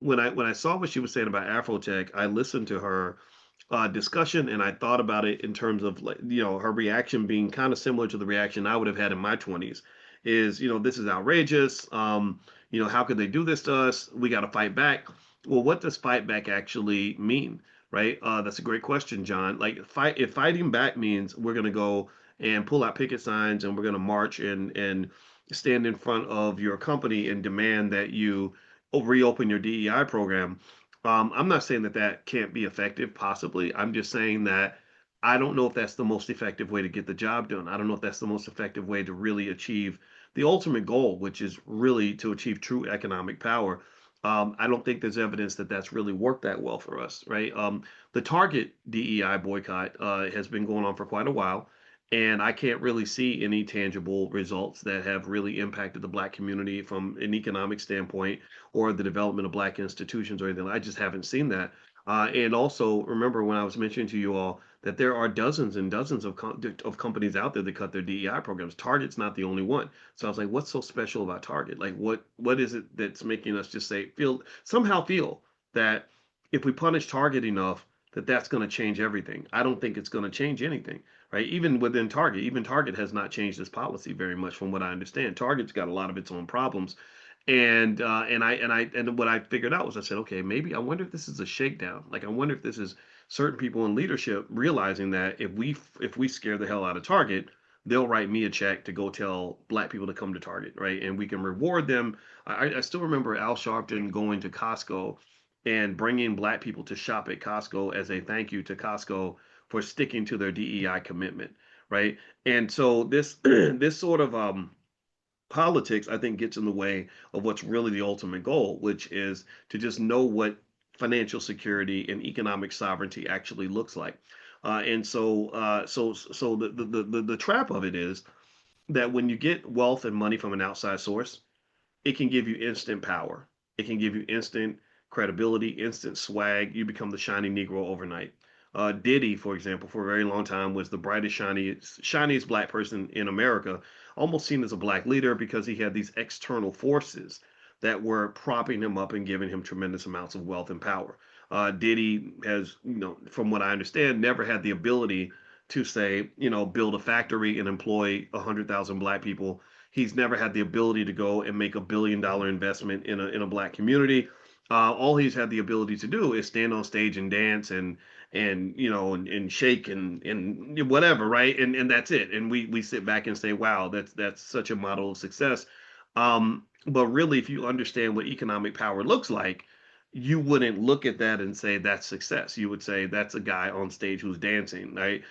when I saw what she was saying about Afrotech, I listened to her discussion, and I thought about it in terms of, like, her reaction being kind of similar to the reaction I would have had in my 20s. Is, this is outrageous. How could they do this to us? We got to fight back. Well, what does fight back actually mean, right? That's a great question, John. Like, if fighting back means we're gonna go and pull out picket signs and we're gonna march and stand in front of your company and demand that you reopen your DEI program. I'm not saying that that can't be effective, possibly. I'm just saying that I don't know if that's the most effective way to get the job done. I don't know if that's the most effective way to really achieve the ultimate goal, which is really to achieve true economic power. I don't think there's evidence that that's really worked that well for us, right? The Target DEI boycott has been going on for quite a while, and I can't really see any tangible results that have really impacted the Black community from an economic standpoint or the development of Black institutions or anything. I just haven't seen that. And also, remember when I was mentioning to you all that there are dozens and dozens of companies out there that cut their DEI programs. Target's not the only one. So I was like, what's so special about Target? Like, what is it that's making us just feel that if we punish Target enough, that that's going to change everything? I don't think it's going to change anything, right? Even within Target, even Target has not changed its policy very much, from what I understand. Target's got a lot of its own problems, and what I figured out was, I said, okay, maybe I wonder if this is a shakedown. Like, I wonder if this is certain people in leadership realizing that if we scare the hell out of Target, they'll write me a check to go tell Black people to come to Target, right? And we can reward them. I still remember Al Sharpton going to Costco and bringing Black people to shop at Costco as a thank you to Costco for sticking to their DEI commitment, right? And so this this sort of politics, I think, gets in the way of what's really the ultimate goal, which is to just know what financial security and economic sovereignty actually looks like. So the trap of it is that when you get wealth and money from an outside source, it can give you instant power. It can give you instant credibility, instant swag. You become the shiny Negro overnight. Diddy, for example, for a very long time was the brightest, shiniest Black person in America, almost seen as a Black leader because he had these external forces that were propping him up and giving him tremendous amounts of wealth and power. Diddy has, from what I understand, never had the ability to say, build a factory and employ 100,000 Black people. He's never had the ability to go and make $1 billion investment in a Black community. All he's had the ability to do is stand on stage and dance and shake and whatever, right? And that's it. And we sit back and say, wow, that's such a model of success. But really, if you understand what economic power looks like, you wouldn't look at that and say that's success. You would say that's a guy on stage who's dancing, right?